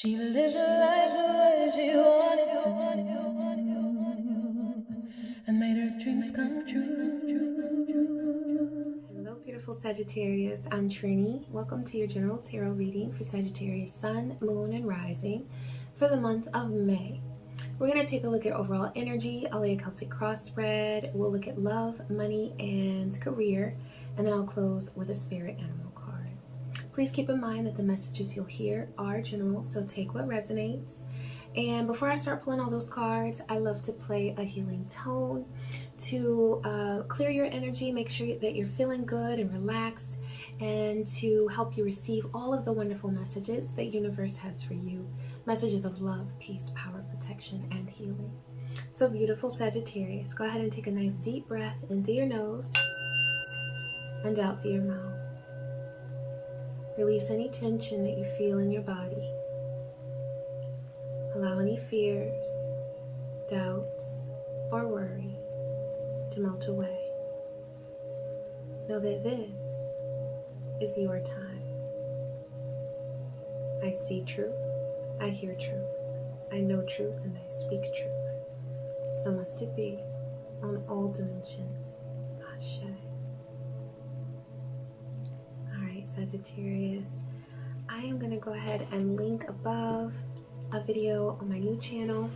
She lived life the way she wanted to and made her dreams come true. Hello, beautiful Sagittarius. I'm Trini. Welcome to your general tarot reading for Sagittarius Sun, Moon, and Rising for the month of May. We're going to take a look at overall energy. I'll lay a Celtic cross spread. We'll look at love, money, and career. And then I'll close with a spirit animal card. Please keep in mind that the messages you'll hear are general, so take what resonates. And before I start pulling all those cards, I love to play a healing tone to clear your energy, make sure that you're feeling good and relaxed, and to help you receive all of the wonderful messages that universe has for you. Messages of love, peace, power, protection, and healing. So beautiful Sagittarius, go ahead and take a nice deep breath in through your nose and out through your mouth. Release any tension that you feel in your body. Allow any fears, doubts, or worries to melt away. Know that this is your time. I see truth, I hear truth, I know truth, and I speak truth. So must it be on all dimensions. Ashe. Alright, Sagittarius, I am going to go ahead and link above a video on my new channel.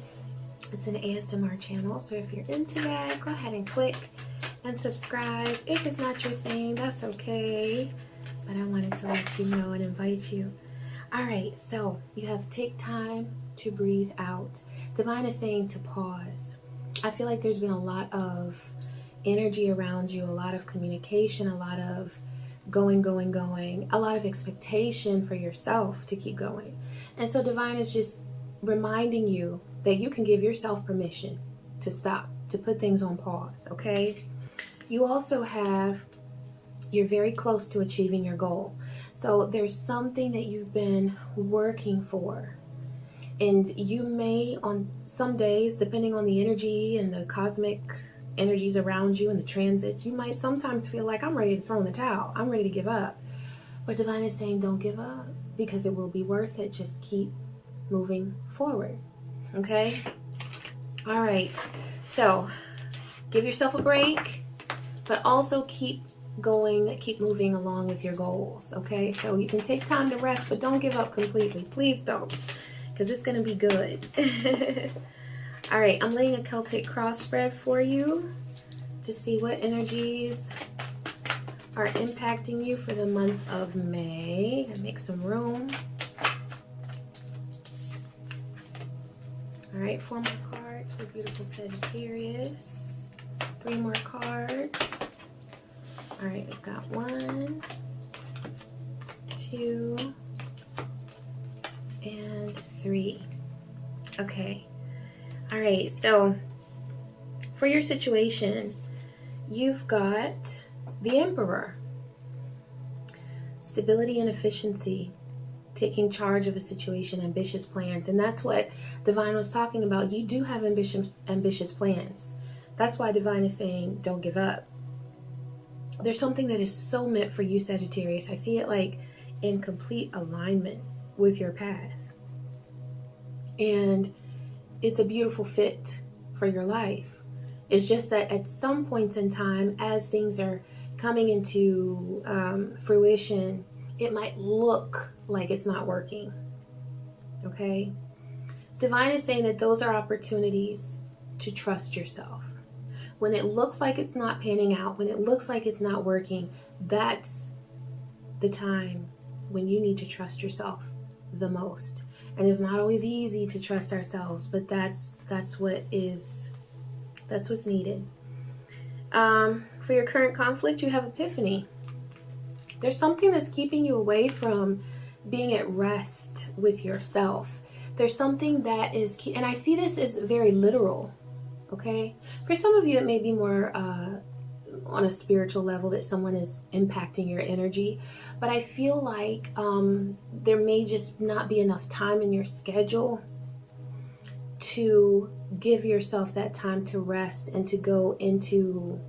It's an ASMR channel, so if you're into that, go ahead and click and subscribe. If it's not your thing, that's okay, but I wanted to let you know and invite you. All right, so you have take time to breathe out. Divine is saying to pause. I feel like there's been a lot of energy around you, a lot of communication, a lot of going, a lot of expectation for yourself to keep going. And so Divine is just reminding you that you can give yourself permission to stop, to put things on pause, okay? You also have, you're very close to achieving your goal. So there's something that you've been working for. And you may, on some days, depending on the energy and the cosmic energies around you and the transits, you might sometimes feel like, I'm ready to throw in the towel. I'm ready to give up. But Divine is saying, don't give up, because it will be worth it. Just keep moving forward. Okay? All right. So give yourself a break, but also keep going, keep moving along with your goals. Okay? So you can take time to rest, but don't give up completely. Please don't, because it's going to be good. All right. I'm laying a Celtic cross spread for you to see what energies are impacting you for the month of May. And make some room. All right, 4 more cards for beautiful Sagittarius. 3 more cards. All right, I've got 1, 2, and 3. Okay. All right, so for your situation, you've got the Emperor. Stability and efficiency. Taking charge of a situation, ambitious plans. And that's what Divine was talking about. You do have ambitious plans. That's why Divine is saying, don't give up. There's something that is so meant for you, Sagittarius. I see it like in complete alignment with your path. And it's a beautiful fit for your life. It's just that at some points in time, as things are coming into fruition, it might look like it's not working. Okay? Divine is saying that those are opportunities to trust yourself. When it looks like it's not panning out, when it looks like it's not working, that's the time when you need to trust yourself the most. And it's not always easy to trust ourselves, but that's what's needed. For your current conflict, you have Epiphany. There's something that's keeping you away from being at rest with yourself. There's something that is, and I see this as very literal, okay? For some of you, it may be more on a spiritual level that someone is impacting your energy. But I feel like there may just not be enough time in your schedule to give yourself that time to rest and to go into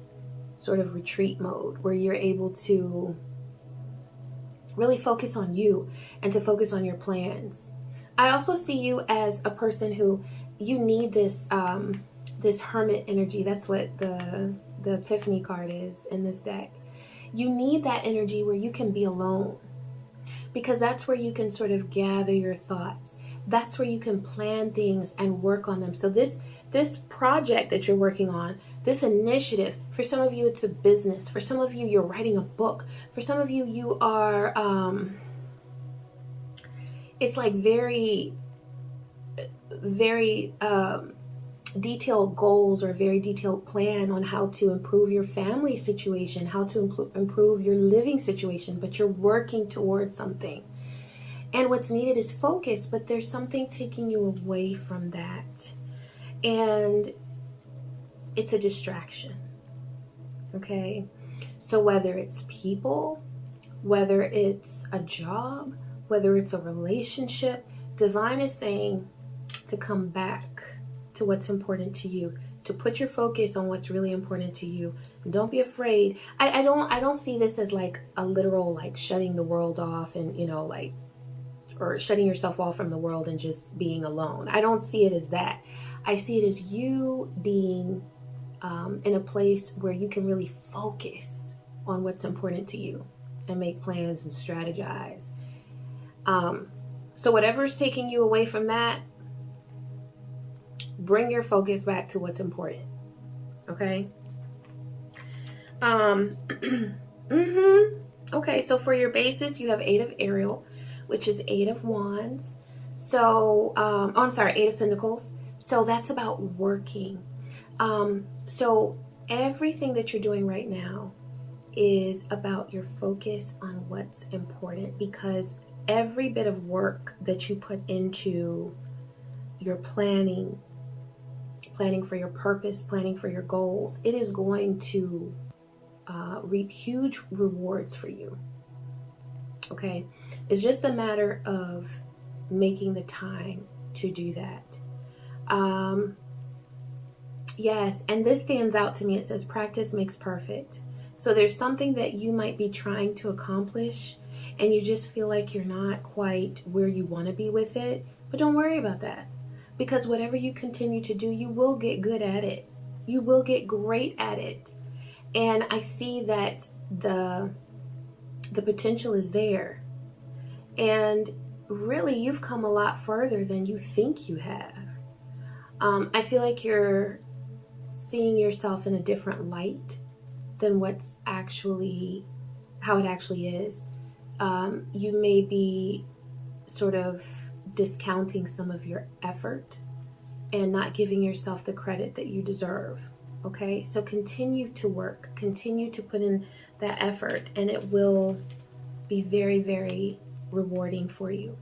sort of retreat mode where you're able to really focus on you and to focus on your plans. I also see you as a person who, you need this this hermit energy. That's what the Epiphany card is in this deck. You need that energy where you can be alone, because that's where you can sort of gather your thoughts. That's where you can plan things and work on them. So this project that you're working on, this initiative, for some of you it's a business, for some of you you're writing a book, for some of you you are it's like very detailed goals, or a very detailed plan on how to improve your family situation, how to improve your living situation, but you're working towards something. And what's needed is focus, but there's something taking you away from that. And it's a distraction. Okay? So whether it's people, whether it's a job, whether it's a relationship, Divine is saying to come back to what's important to you, to put your focus on what's really important to you. And don't be afraid. I don't see this as like a literal like shutting the world off and, you know, like, or shutting yourself off from the world and just being alone. I don't see it as that. I see it as you being in a place where you can really focus on what's important to you and make plans and strategize. So whatever's taking you away from that, bring your focus back to what's important. Okay? Okay, so for your basis, you have 8 of Ariel, which is 8 of Wands. So, oh, I'm sorry, 8 of Pentacles. So that's about working. So everything that you're doing right now is about your focus on what's important, because every bit of work that you put into your planning for your purpose, planning for your goals, it is going to reap huge rewards for you. Okay? It's just a matter of making the time to do that. Yes, and this stands out to me. It says practice makes perfect. So there's something that you might be trying to accomplish and you just feel like you're not quite where you want to be with it. But don't worry about that, because whatever you continue to do, you will get good at it. You will get great at it. And I see that the potential is there. And really, you've come a lot further than you think you have. I feel like you're seeing yourself in a different light than what's actually, how it actually is. You may be sort of discounting some of your effort and not giving yourself the credit that you deserve. Okay, so continue to work, continue to put in that effort, and it will be very, very rewarding for you.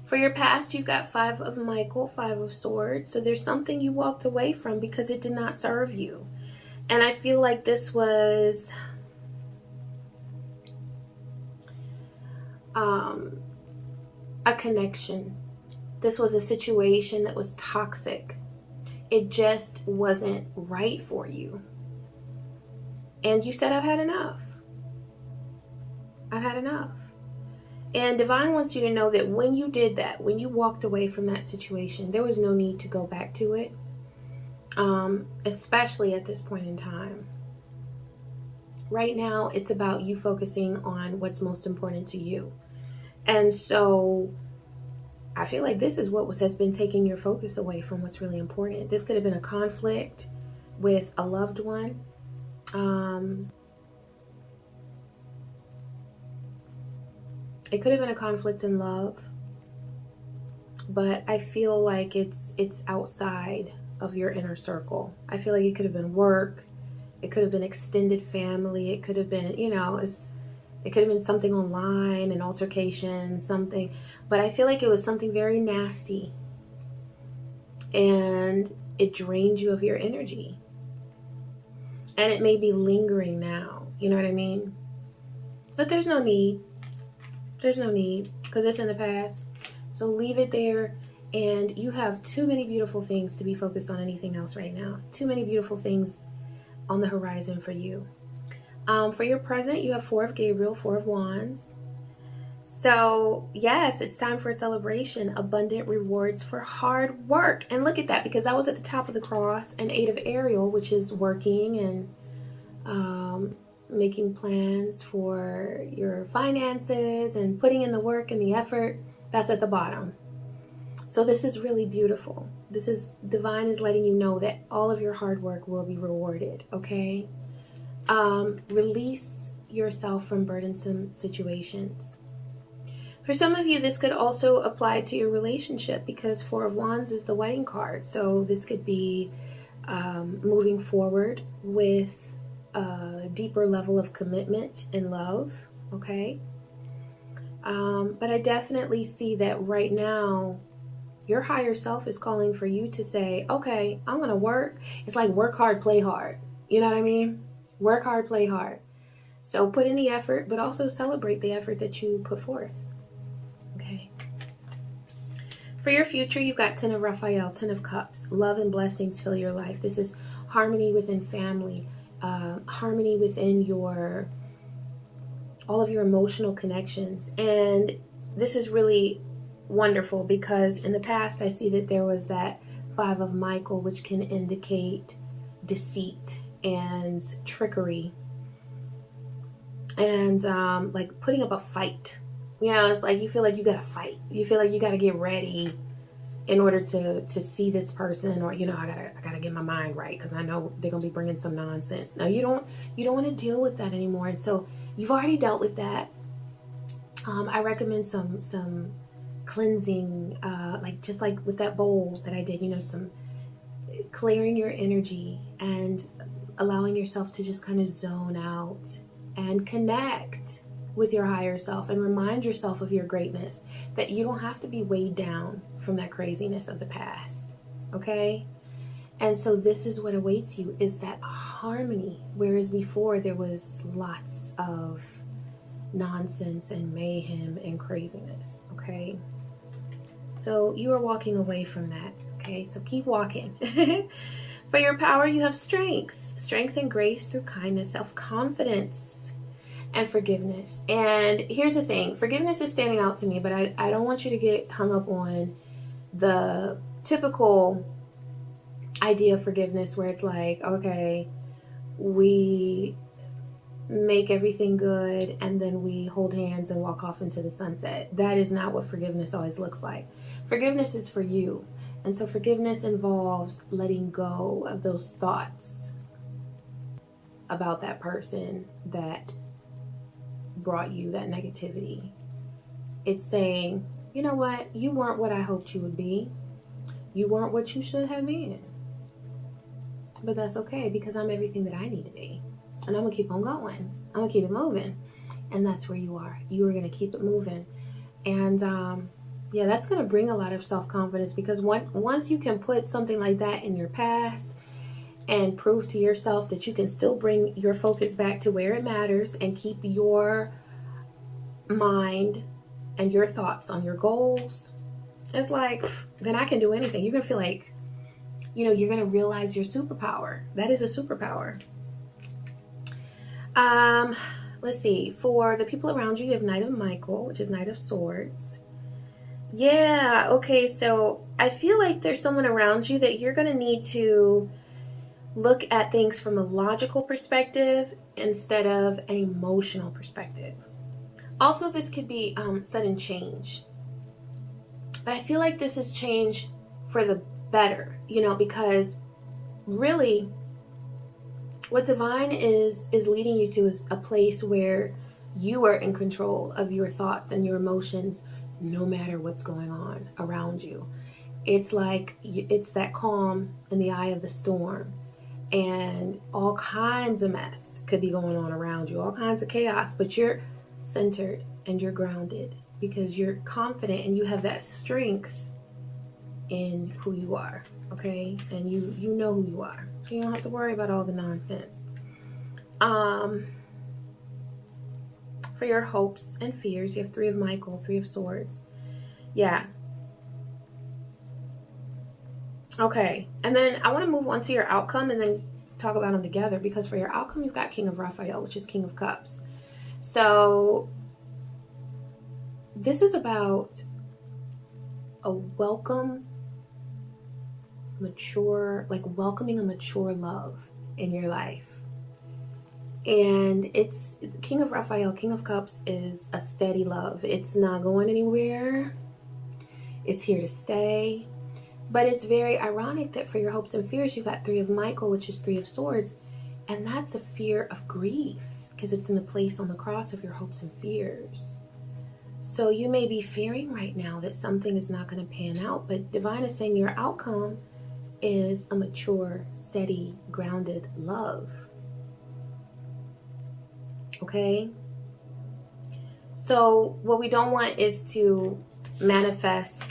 For your past, you've got 5 of Michael, 5 of Swords. So there's something you walked away from because it did not serve you. And I feel like this was a connection. This was a situation that was toxic. It just wasn't right for you. And you said, I've had enough. I've had enough. And Divine wants you to know that when you did that, when you walked away from that situation, there was no need to go back to it. Especially at this point in time. Right now, it's about you focusing on what's most important to you. And so I feel like this is what has been taking your focus away from what's really important. This could have been a conflict with a loved one. It could have been a conflict in love, but I feel like it's outside of your inner circle. I feel like it could have been work. It could have been extended family. It could have been, you know, it could have been something online, an altercation, something. But I feel like it was something very nasty. And it drained you of your energy. And it may be lingering now. You know what I mean? But there's no need. There's no need, because it's in the past. So leave it there. And you have too many beautiful things to be focused on anything else right now. Too many beautiful things on the horizon for you. For your present, you have 4 of Gabriel, 4 of Wands, So yes, it's time for a celebration. Abundant rewards for hard work. And look at that, because that was at the top of the cross, and 8 of Ariel, which is working and making plans for your finances and putting in the work and the effort. That's at the bottom. So this is really beautiful. This is divine is letting you know that all of your hard work will be rewarded. Okay. Release yourself from burdensome situations. For some of you, this could also apply to your relationship, because 4 of Wands is the wedding card. So this could be moving forward with a deeper level of commitment and love. Okay. But I definitely see that right now, your higher self is calling for you to say, okay, I'm going to work. It's like work hard, play hard. You know what I mean? Work hard, play hard. So put in the effort, but also celebrate the effort that you put forth. Okay. For your future, you've got 10 of Raphael, 10 of Cups. Love and blessings fill your life. This is harmony within family, harmony within all of your emotional connections. And this is really wonderful, because in the past, I see that there was that 5 of Michael, which can indicate deceit and trickery. And like putting up a fight. You know, it's like you feel like you gotta fight. You feel like you gotta get ready in order to see this person, or you know, I gotta get my mind right, because I know they're gonna be bringing some nonsense. No, you don't want to deal with that anymore. And so you've already dealt with that. I recommend some cleansing, like just like with that bowl that I did. You know, some clearing your energy and allowing yourself to just kind of zone out and connect with your higher self, and remind yourself of your greatness, that you don't have to be weighed down from that craziness of the past. Okay. And so this is what awaits you, is that harmony, whereas before there was lots of nonsense and mayhem and craziness. Okay. So you are walking away from that. Okay. So keep walking. For your power, you have strength and grace through kindness, self-confidence, and forgiveness. And here's the thing, forgiveness is standing out to me, but I don't want you to get hung up on the typical idea of forgiveness, where it's like, okay, we make everything good and then we hold hands and walk off into the sunset. That is not what forgiveness always looks like. Forgiveness is for you. And so forgiveness involves letting go of those thoughts about that person that brought you that negativity. It's saying, you know what? You weren't what I hoped you would be. You weren't what you should have been. But that's okay, because I'm everything that I need to be. And I'm going to keep on going. I'm going to keep it moving. And that's where you are. You are going to keep it moving. And yeah, that's going to bring a lot of self-confidence, because once you can put something like that in your past and prove to yourself that you can still bring your focus back to where it matters and keep your mind and your thoughts on your goals, it's like, then I can do anything. You're going to feel like, you know, you're going to realize your superpower. That is a superpower. Let's see. For the people around you, you have Knight of Michael, which is Knight of Swords. Yeah, okay, so I feel like there's someone around you that you're going to need to look at things from a logical perspective instead of an emotional perspective. Also, this could be sudden change. But I feel like this is change for the better, you know, because really what divine is leading you to is a place where you are in control of your thoughts and your emotions, no matter what's going on around you. It's like, it's that calm in the eye of the storm. And all kinds of mess could be going on around you, all kinds of chaos, but you're centered and you're grounded because you're confident and you have that strength in who you are, okay? And you know who you are. So you don't have to worry about all the nonsense. For your hopes and fears, you have 3 of Michael, 3 of Swords. Yeah. Okay, and then I want to move on to your outcome and then talk about them together, because for your outcome, you've got King of Raphael, which is King of Cups. So this is about a welcome, mature, like welcoming a mature love in your life. And it's King of Raphael, King of Cups is a steady love. It's not going anywhere. It's here to stay. But it's very ironic that for your hopes and fears, you got 3 of Michael, which is 3 of Swords. And that's a fear of grief, because it's in the place on the cross of your hopes and fears. So you may be fearing right now that something is not going to pan out, but Divine is saying your outcome is a mature, steady, grounded love. Okay? So what we don't want is to manifest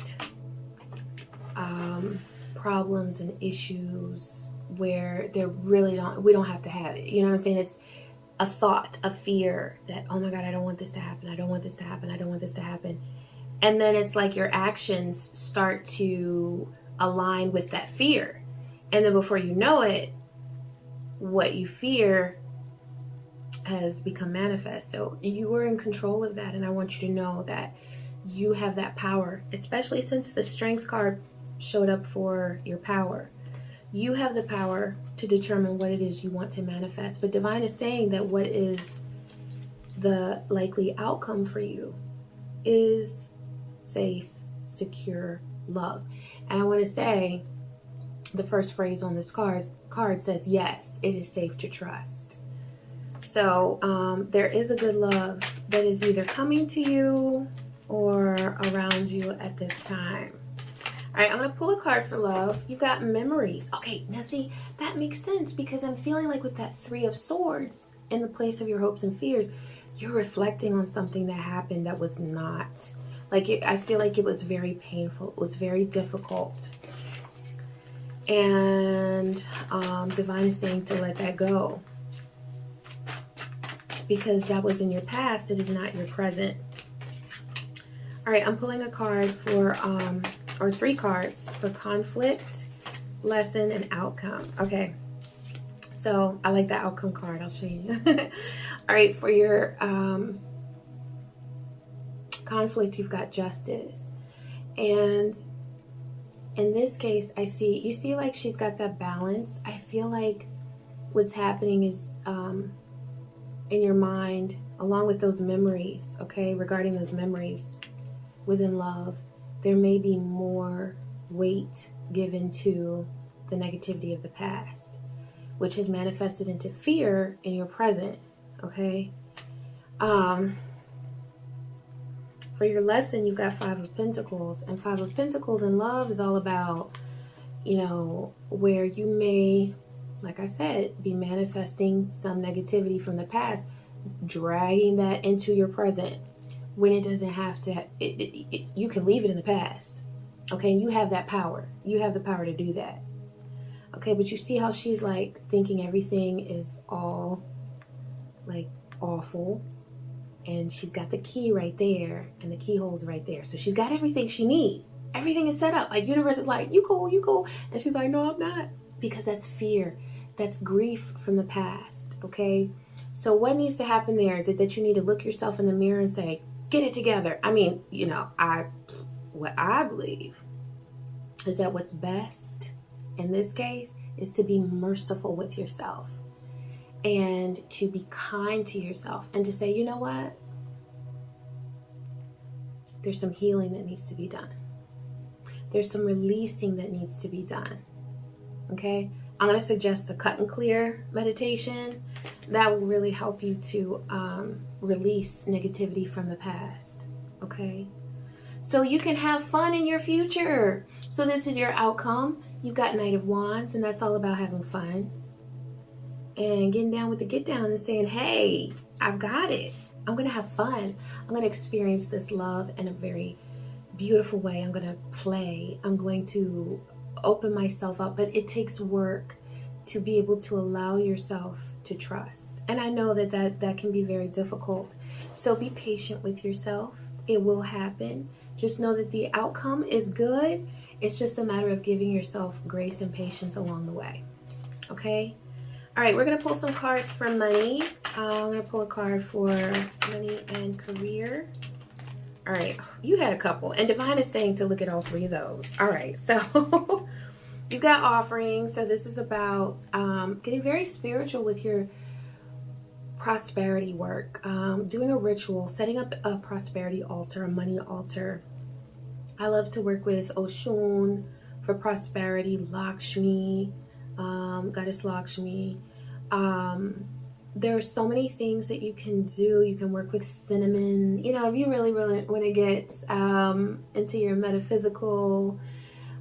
problems and issues where we don't have to have it. You know what I'm saying? It's a thought, a fear that, oh my God, I don't want this to happen. I don't want this to happen. I don't want this to happen. And then it's like your actions start to align with that fear. And then before you know it, what you fear has become manifest. So you are in control of that. And I want you to know that you have that power, especially since the Strength card showed up for your power. You have the power to determine what it is you want to manifest. But Divine is saying that what is the likely outcome for you is safe, secure love. And I want to say the first phrase on this card says, yes, it is safe to trust. So there is a good love that is either coming to you or around you at this time. All right, I'm going to pull a card for love. You got memories. Okay, now see, that makes sense because I'm feeling like with that 3 of Swords in the place of your hopes and fears, you're reflecting on something that happened that was not, like, I feel like it was very painful. It was very difficult. And Divine is saying to let that go because that was in your past. It is not your present. All right, I'm pulling a card for, or 3 cards for conflict, lesson, and outcome. Okay, so I like the outcome card. I'll show you. All right, for your conflict, you've got justice. And in this case, you see like she's got that balance. I feel like what's happening is in your mind, along with those memories, okay, regarding those memories within love, there may be more weight given to the negativity of the past, which has manifested into fear in your present, okay? For your lesson, you've got 5 of Pentacles, and 5 of Pentacles in love is all about, you know, where you may, like I said, be manifesting some negativity from the past, dragging that into your present. When it doesn't have to, you can leave it in the past, okay? And you have that power. You have the power to do that, okay? But you see how she's like thinking everything is all like awful, and she's got the key right there, and the keyhole's right there. So she's got everything she needs. Everything is set up. Like universe is like, you cool, and she's like, no, I'm not, because that's fear, that's grief from the past, okay? So what needs to happen there is that you need to look yourself in the mirror and say, get it together. I mean, you know, what I believe is that what's best in this case is to be merciful with yourself and to be kind to yourself and to say, you know what? There's some healing that needs to be done. There's some releasing that needs to be done. Okay? I'm going to suggest a cut and clear meditation that will really help you to release negativity from the past. Okay? So you can have fun in your future. So this is your outcome. You've got Knight of Wands, and that's all about having fun and getting down with the get down and saying, hey, I've got it. I'm going to have fun. I'm going to experience this love in a very beautiful way. I'm going to play. I'm going to open myself up. But it takes work to be able to allow yourself to trust. And I know that can be very difficult. So be patient with yourself. It will happen. Just know that the outcome is good. It's just a matter of giving yourself grace and patience along the way. Okay? All right, we're going to pull some cards for money. I'm going to pull a card for money and career. All right, you had a couple, and divine is saying to look at all three of those. All right, so you've got offerings. So this is about getting very spiritual with your prosperity work, doing a ritual, setting up a prosperity altar, a money altar. I love to work with Oshun for prosperity, Lakshmi, Goddess Lakshmi. There are so many things that you can do. You can work with cinnamon. You know, if you really want to get into your metaphysical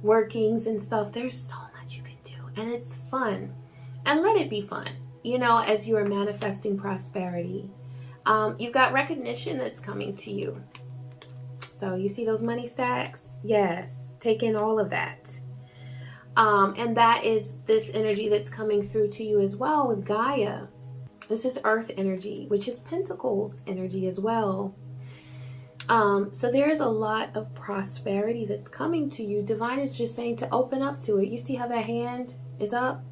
workings and stuff, there's so much you can do, and it's fun. And let it be fun, you know, as you are manifesting prosperity. You've got recognition that's coming to you. So you see those money stacks? Yes, take in all of that. And that is this energy that's coming through to you as well with Gaia. This is earth energy, which is Pentacles energy as well. So there is a lot of prosperity that's coming to you. Divine is just saying to open up to it. You see how that hand is up?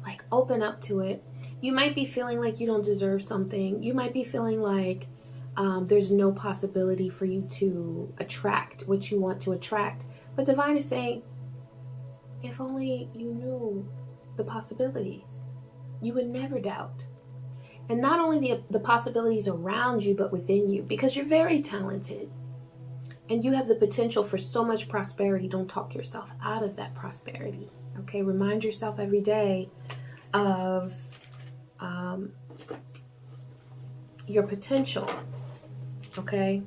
Like, open up to it. You might be feeling like you don't deserve something. You might be feeling like there's no possibility for you to attract what you want to attract. But divine is saying, if only you knew the possibilities, you would never doubt. And not only the possibilities around you, but within you, because you're very talented and you have the potential for so much prosperity. Don't talk yourself out of that prosperity. Okay, remind yourself every day of your potential. Okay,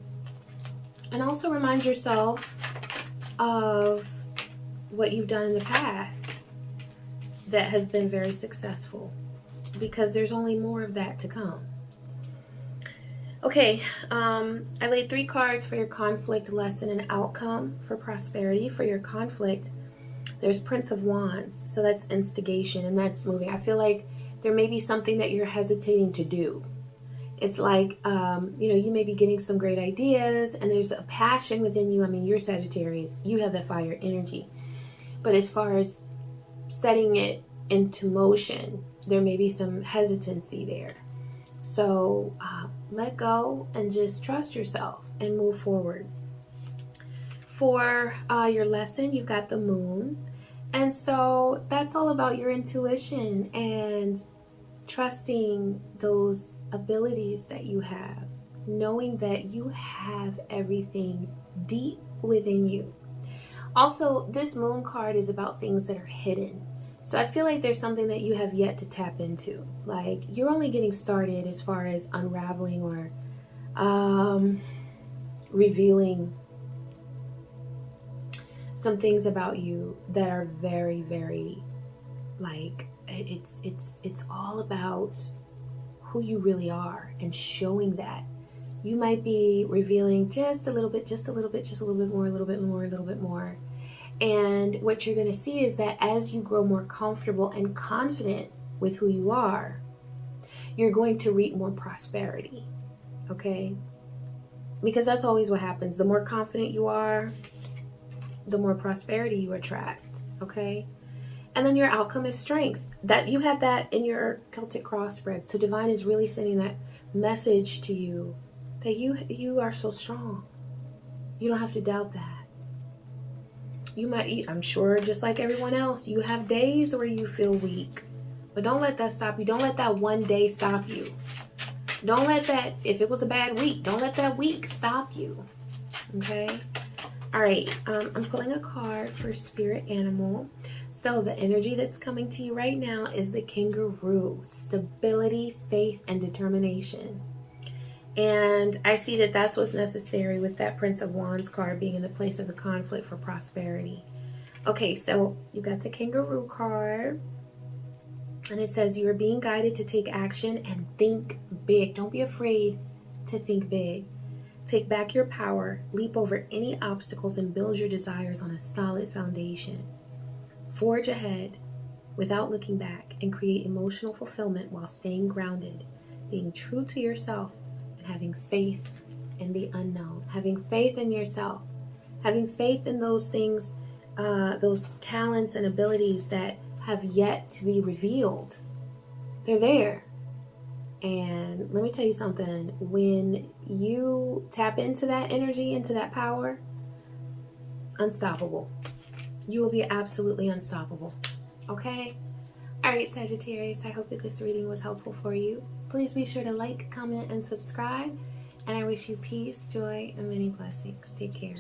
and also remind yourself of what you've done in the past that has been very successful, because there's only more of that to come. Okay, I laid 3 cards for your conflict, lesson, and outcome for prosperity. For your conflict, there's Prince of Wands. So that's instigation, and that's moving. I feel like there may be something that you're hesitating to do. It's like, you know, you may be getting some great ideas, and there's a passion within you. I mean, you're Sagittarius. You have that fire energy. But as far as setting it into motion, there may be some hesitancy there. So let go and just trust yourself and move forward. For your lesson, you've got the moon. And so that's all about your intuition and trusting those abilities that you have, knowing that you have everything deep within you. Also, this moon card is about things that are hidden. So I feel like there's something that you have yet to tap into. Like, you're only getting started as far as unraveling or revealing some things about you that are very, very, like, it's all about who you really are and showing that. You might be revealing just a little bit, just a little bit, just a little bit more, a little bit more, a little bit more. And what you're going to see is that as you grow more comfortable and confident with who you are, you're going to reap more prosperity. Okay? Because that's always what happens. The more confident you are, the more prosperity you attract. Okay? And then your outcome is strength. That you had that in your Celtic cross spread. So divine is really sending that message to you that you are so strong. You don't have to doubt that. You might, I'm sure, just like everyone else, you have days where you feel weak. But don't let that stop you. Don't let that one day stop you. Don't let that, if it was a bad week, don't let that week stop you. Okay? All right. I'm pulling a card for spirit animal. So the energy that's coming to you right now is the kangaroo. Stability, faith, and determination. And I see that that's what's necessary with that Prince of Wands card being in the place of the conflict for prosperity. Okay, so you got the kangaroo card. And it says you are being guided to take action and think big. Don't be afraid to think big. Take back your power, leap over any obstacles, and build your desires on a solid foundation. Forge ahead without looking back and create emotional fulfillment while staying grounded, being true to yourself, having faith in the unknown, having faith in yourself, having faith in those things, those talents and abilities that have yet to be revealed. They're there. And let me tell you something, when you tap into that energy, into that power, unstoppable. You will be absolutely unstoppable. Okay? All right, Sagittarius, I hope that this reading was helpful for you. Please be sure to like, comment, and subscribe. And I wish you peace, joy, and many blessings. Take care.